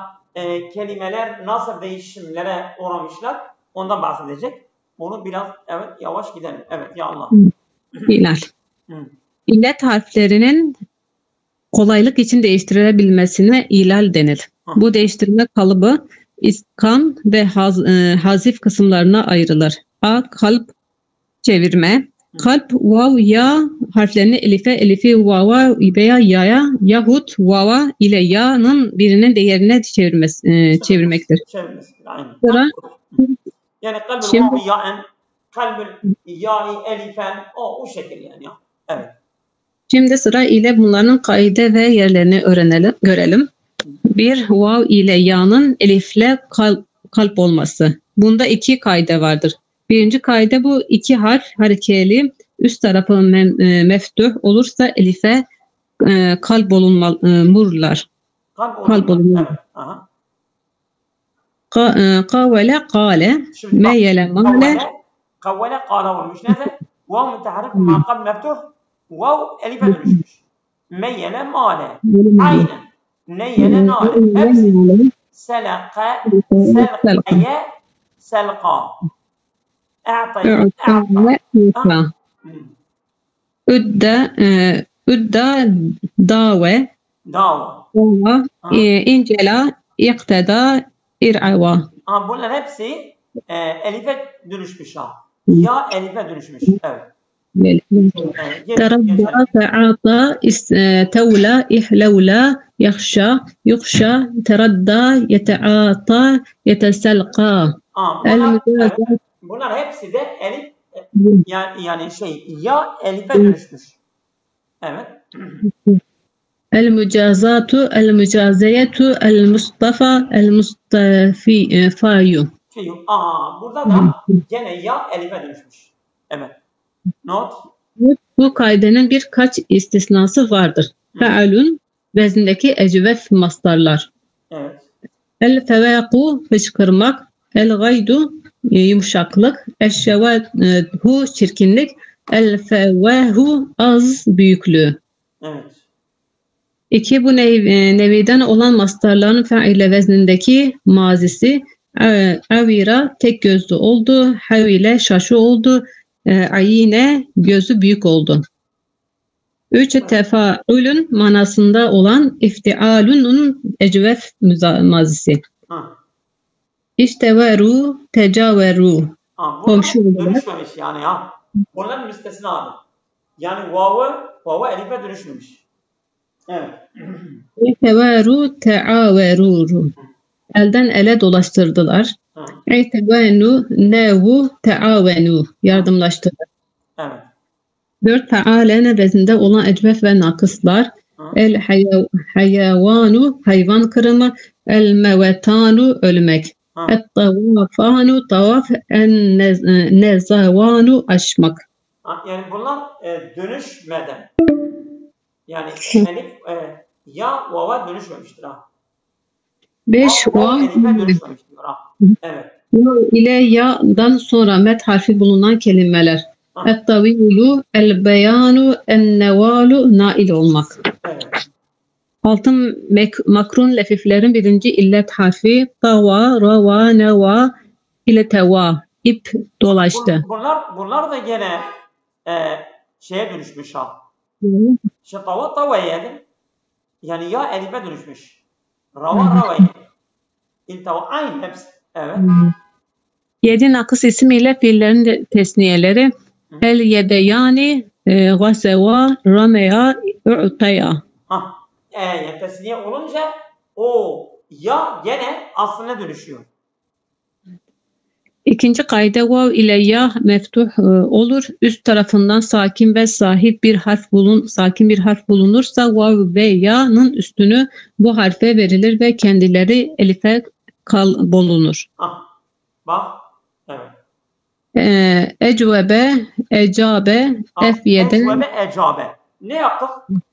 kelimeler nasıl değişimlere uğramışlar ondan bahsedecek. Onu biraz evet yavaş gidelim. Evet ya Allah. İlal. İllet harflerinin kolaylık için değiştirilebilmesine ilal denir. Bu değiştirme kalıbı iskan ve hazif kısımlarına ayrılır. A. Kalp çevirme. Kalp vav ya harflerini elifi vava veya yaya yahut vava ile ya'nın birinin değerine çevirmektir. Çevirmesi. Aynen. Sıra Yani kalbül şimdi vavi ya'en, kalbül ya'i elifen o şekil yani. Evet. Şimdi sıra ile bunların kaide ve yerlerini görelim. Bir, vav ile ya'nın elifle kalp olması. Bunda iki kaide vardır. Birinci kaide bu iki harf harekeli üst tarafı meftuh olursa elife kalp olunmalılar. Kalp olunmalı. Evet. Aha. Kavvele kale meyele male kavvele kale olmuş. Neyse? Vav müteharrik ma kalp meftuh vav elife dönüşmüş. Meyyele male. Aynen. Neyyele nale. Hepsi. Selaka, selkaya, selka. A'taya, a'ta. Üdda, dave. Dava. İncela, ikteda, ir'ava. Bunlar hepsi elife dönüşmüş ha. Ya elife dönüşmüş. Evet. تربى تعاطى تولى إحلولى يخشى يخشى تردى يتعاطى يتسلقى bunlar hepsi de elif yani ya elife dönüşmüş. Evet. المجازات المجازية المصطفى المصطفى burada da gene ya elife dönüşmüş. Evet. Not. Bu kaidenin birkaç istisnası vardır. Fe'alun vezindeki ecvef mastarlar. Evet. El-fevaku fışkırmak, el-gaydu yumuşaklık, el-şevahu çirkinlik, el-fevahu az büyüklüğü. Evet. İki, bu neviden olan mastarların fe'ile veznindeki mazisi avira tek gözlü oldu, havile şaşı oldu, ayine gözü büyük oldu. 3. Tefaülün manasında olan iftialunun ecvef mazisi. İşteveru, tecaveru. Komşu dönüşmemiş yani ya. Bunların müstesnadır. Yani vav'ı elife dönüşmemiş. Evet. İşteveru, teaveruru. Elden ele dolaştırdılar. İ'tevenu, nevu, teavenu. Yardımlaştırdılar. Evet. 4. Fe'alen vezinde olan ecvef ve nakıslar. El hayavanu hayvan kırımı. El mevetanu ölmek. Et tavafanu tavaf. En nezavanu aşmak. Yani bunlar dönüşmeden. Yani elif ya vava dönüşmemiştir ha. 5. Evet. ile ya'dan sonra met harfi bulunan kelimeler. Et-tavîlu, el-beyanu, en-nevalu, nail olmak. Evet. Altın makrun lefiflerin birinci illet harfi tava, rava, neva ile teva. İp dolaştı. Bunlar da gene şeye dönüşmüş ha. Tava yani. Yani ya elife dönüşmüş. Rava yani. İltava aynı hepsi. Evet. 7 nakıs ismiyle fiillerin tesniyeleri. El yedeyani, gaseva, rameya, u'taya. Yani tesniye olunca o ya gene aslına dönüşüyor. İkinci kaide vav ile ya meftuh olur. Üst tarafından sakin ve sahip bir harf bulunursa vav ve ya'nın üstünü bu harfe verilir ve kendileri elife bulunur. Bak. Evet. Ecvebe, ecabe, efyede. Ecvebe, ecabe. Ne yaptık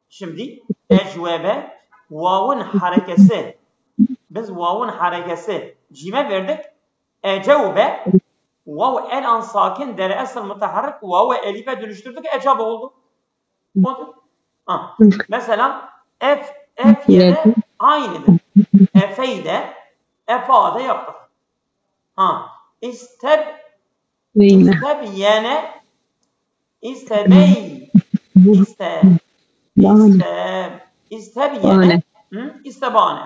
şimdi? Ecvebe, vav'ın harekesi. Biz vav'ın harekesi cime verdik. Ecevbe, vav el an sakin, dere esel mutaharrik, vav'ı elife dönüştürdük, ecabe oldu. Mesela Efyede aynıdır. Efeyde, efade yaptık. Ha. İstebyene, istebey, istebyene, istebane.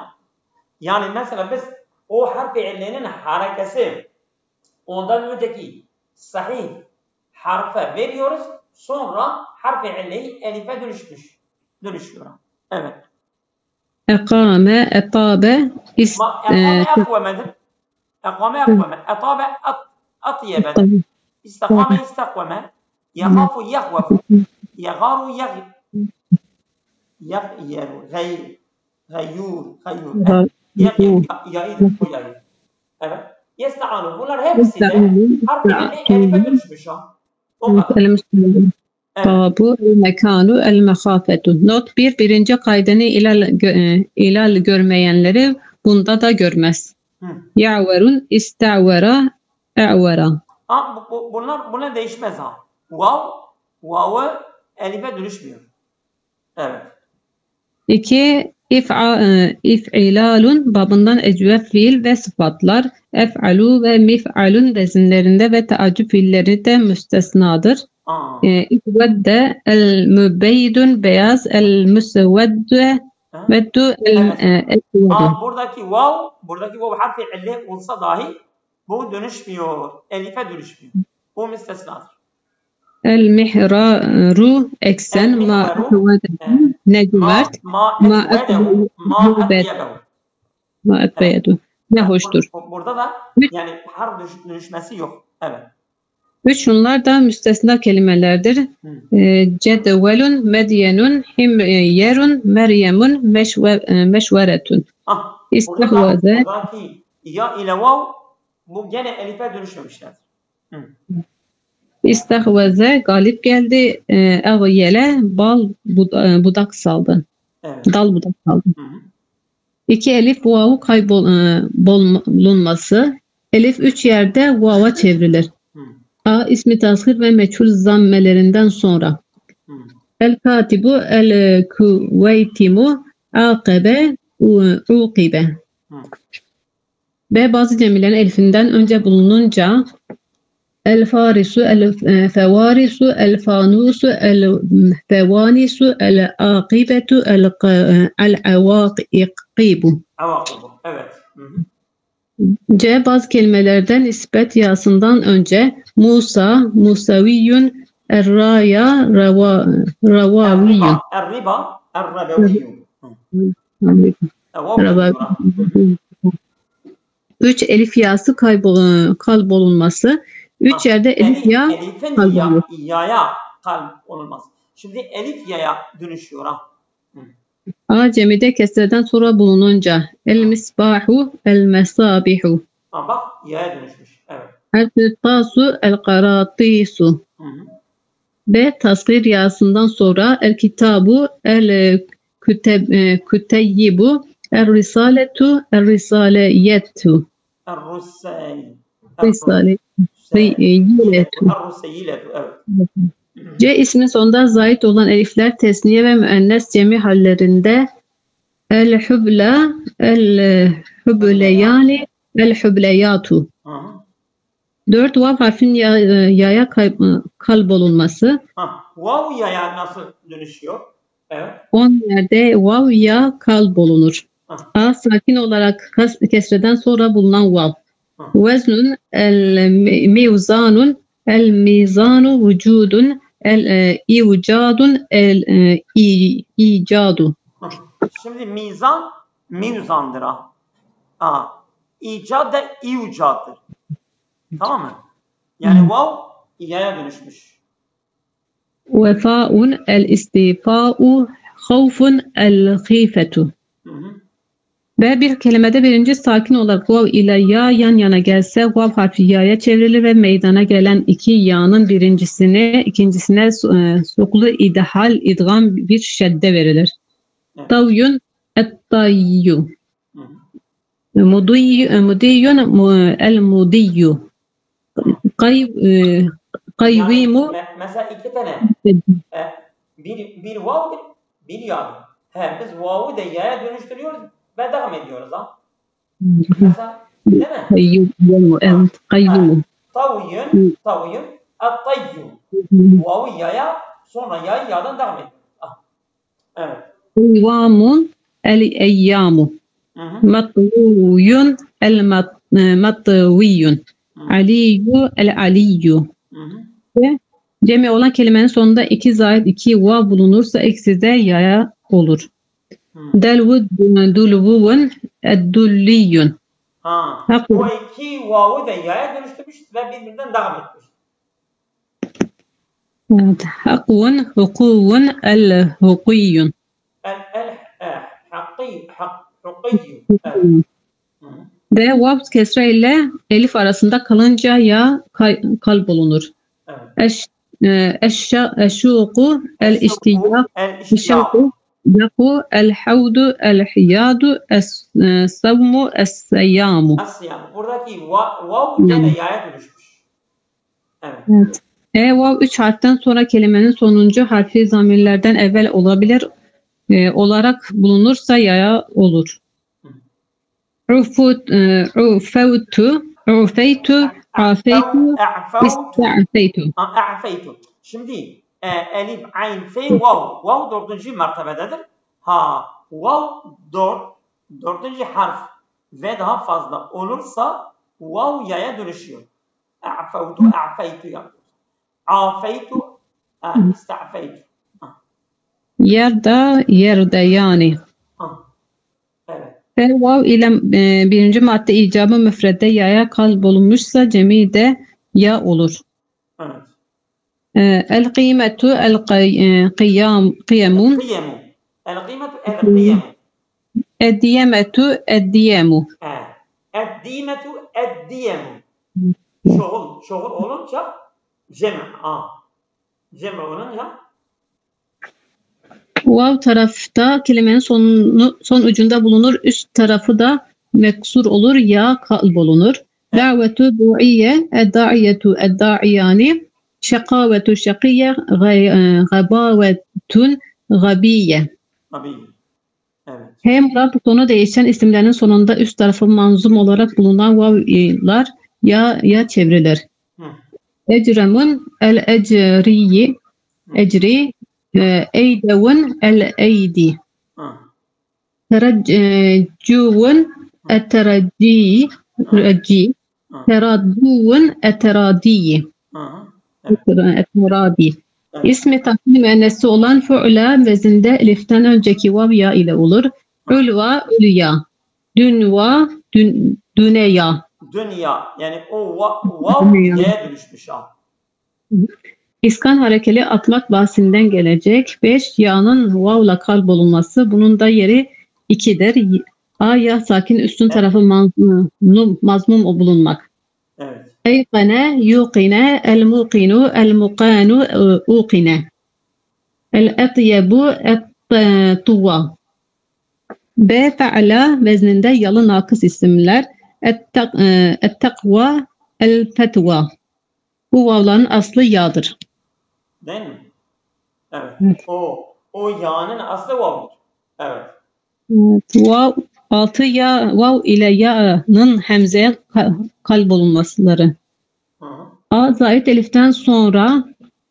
Yani mesela biz o harf-i illenin harekesi ondan önceki sahih harfe veriyoruz. Sonra harf-i illeyi elife dönüşüyor. Evet. Ekame, etabe, Ekame akvemedir. Ekame akveme. Etabe atyebedir. İstekame istekveme. Yekhafu yekvefu. Yegaru yeru. Gayyur. Yaidir. Evet. Yesta'anu. Bunlar hepsi de harf-i illeyi elife dönüşmüş. O kadar. Babu mekanu el mehafetu. Not 1. Birinci kaydını ilal görmeyenleri bunda da görmez. Ya'verun, ista'vera, e'vera. Bunlar değişmez ha. Vav'ı elife dönüşmüyor. Evet. 2. İf'ilalun babından ecvef fiil ve sıfatlar. Ef'alu ve mif'alun vezinlerinde ve teaccüp fiilleri de müstesnadır. İsvedde el-mübeydun beyaz, el-müsvedde veddu el-esvedu. Buradaki vav harfi ille olsa dahi bu dönüşmüyor. Elife dönüşmüyor. Bu müstesnadır. El-mihraru eksen necmert ma etbeyedu. Ne hoştur. Burada da yani harf dönüşmesi yok. Evet. 3 şunlar da müstesna kelimelerdir. Cedvelun, medyenun, himyerun, meryemun, meşveretun. Buradaki ya ile vav bu gene elife dönüşmemişler. İstehveze galip geldi. Evyele budak saldı. Evet. Dal budak saldı. 2 elif vavu kaybolunması. Elif 3 yerde vava çevrilir. A. İsmi tashir ve meçhul zammelerinden sonra. El-katibu, el-kuveytimu, aqebe, uqibe. B. Bazı cemilerin elifinden önce bulununca el-farisu, el-fevarisu, el-fanusu, el-fevanisu, el-aqibetu, el-avaqibu. Evet. C. Bazı kelimelerden isbet yasından önce Musa, Musaviyyun, Er-raya, Ravaviyyun. Er-riba, Er-rabaviyyun. 3. Elif yası kalbolunması. 3 yerde elif ya kalbolunur. Yaya kalbolunması. Şimdi elif yaya dönüşüyor ha. A. Cemide kesreden sonra bulununca el-misbahu, el-mesabihu. Bak yaya dönüşmüş. Evet. El-kıtasu, el-karatisu. B. Tasgir yasından sonra el-kitabu, el-küteyyibu, el-risaletu, el-risaleyetu. El-risaleyetu. Evet. C. İsmin sonunda zait olan elifler tesniye ve müennes cemi hallerinde el-hubla, el-hubleyani, el-hubleyatu. 4. Vav harfin yaya kalbolunması. Vav yaya nasıl dönüşüyor? Evet. 10 yerde vav ya kalbolunur. A. Sakin olarak kesreden sonra bulunan vav. Veznun, el-mizanun, el-mizanu vücudun, el-ivcadun, el-icadu. Şimdi mizandır ha. İcad da ivcadır. Tamam mı? Yani vav yaya dönüşmüş. Vefa'un, el-istifa'u, havfun, el-khifetu. Ve bir kelimede birinci sakin olarak vav ile ya yan yana gelse vav harfi ya'ya çevrilir ve meydana gelen iki ya'nın ikincisine sokulu idgham bir şedde verilir. Tavyun, et-tayyu. Mudiyyun, el-mudiyyu. Kayvimu. Mesela iki tane. Bir vav bir ya. He, biz vav'u da ya'ya dönüştürüyoruz ve devam ediyoruz ha. Mesela, değil mi? Kayyum. Evet. Kayyum. Tavyun, tavyun, at-tayyum. Vav'u ya'ya, sonra ya'yı ya'dan devam ediyoruz. Ah. Evet. Kıyvamun el-eyyamu. Matluyun el-matluyun. Aliyyu el-aliyyu. Ve cemi olan kelimenin sonunda 2 zahid 2 vav bulunursa eksi de yaya olur. Delvu dulvun eddulliyun. O 2 vav'u da ya'ya dönüştürmüş ve birbirinden devam etmiş. Evet. Hakun, hukuvun, el-hukiyyun. Hukiyyun. Ve vav kesre ile elif arasında kalınca ya kalb olunur. Eşşuku, el-iştiyak, el-şevku, yaku, el-havdu, el-hiyadu, es-savmu, es-seyyamu. Buradaki vav gene ya'ya dönüşmüş. Evet. Vav 3 harften sonra kelimenin sonuncu harfi zamirlerden evvel olabilir olarak bulunursa yaya olur. Ufevtu, ufeytu, afeytu, ista'feytu. A'feytu. Şimdi elif, ayn, fe, vav. Vav 4. mertebededir. Vav 4. harf ve daha fazla olursa vav ya'ya dönüşüyor. A'fevtu, a'feytu yapıyoruz. Afeytu, ista'feytu. Yerde yani. Evet. Vav ile birinci madde icabı müfredde yaya kalb olunmuşsa cemi de ya olur. Evet. El kıymetu el kıyamun. El-kıymetu el-kıyemu. Eddiyemetu eddiyemu. Eddimetu eddiyemu. Şoğul olunca cem. Cem olunca Vav tarafta kelimenin son ucunda bulunur. Üst tarafı da meksur olur. Ya kalb olunur. Davetu du'iye, edda'iyetu edda'iyani, şekavetu şekiye, gabavetun gabiye. Evet. Hem rab sonu değişen isimlerin sonunda üst tarafı manzum olarak bulunan vav'lar ya çevrilir. Ecremun el-ecriyi, ecri, eydevun el-eydi. Tereccuvun et-terecci, teradduun et-teradiyi. İsmi takdim müennesi olan fu'la vezinde eliften önceki vav ya ile olur. Ülva, ülya. Dünva, düneya. Dünya. Yani o vav y'ye dönüşmüş. İskan harekeli atmak bahsinden gelecek. 5. Ya'nın vav'la kalb olunması. Bunun da yeri 2'dir. A ya sakin üstün tarafı mazmum bulunmak. Evet. Eykane, yuqine, el-muqinu, el-muqanu, uqine. El-etyebu, et-tuva. B. Fe'la vezninde yalı nakıs isimler. Et-takva, el-fetva. Bu vavların aslı ya'dır. Değil mi? Evet. O ya'nın aslı vav'dır. Evet. Vav 6 ya vav ile ya'nın hemzeye kalb olunmasıları. A zahid eliften sonra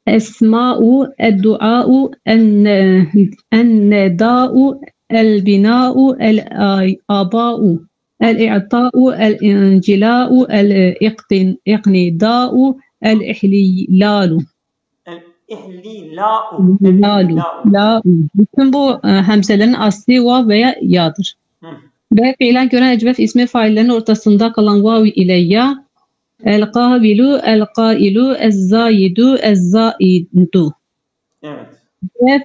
esma'u, ed-dua'u, en-neda'u, el-bina'u, el-aba'u, el-i'ta'u, el-incila'u, el-iqnida'u, el-ihlilalu. El-ihlila'u. Bütün bu hemzelerin asli vav veya ya'dır. Ve fiilen gören ecvef ismi faillerin ortasında kalan vav ile ya. El-kabilu, el-kailu, ez-zayidu, ez-zaidu. Evet. Ve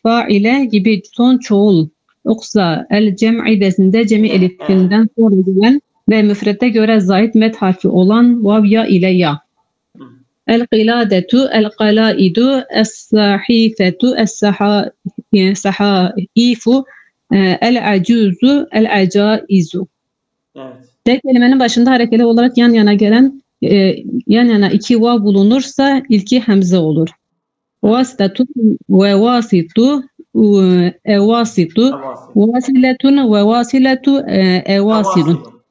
faile gibi son çoğul. Oksa el-cem'i vezinde cemi elifinden sonra gelen ve müfrette göre zahid met harfi olan vav ya ile ya. El-qiladetu, el-qalaidu, es-sahifetu, es-sahaifu, el-acuzu, el-acaizu. Evet. D kelimenin başında harekeli olarak yan yana gelen yan yana 2 vav bulunursa ilki hemze olur. Vasitatu ve vasitu Evasitu. Evasil. Vasiletun ve vasiletu evasilun. Evasilun.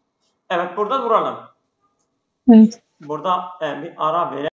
Evet, burada duralım. Evet. Burada bir ara verelim.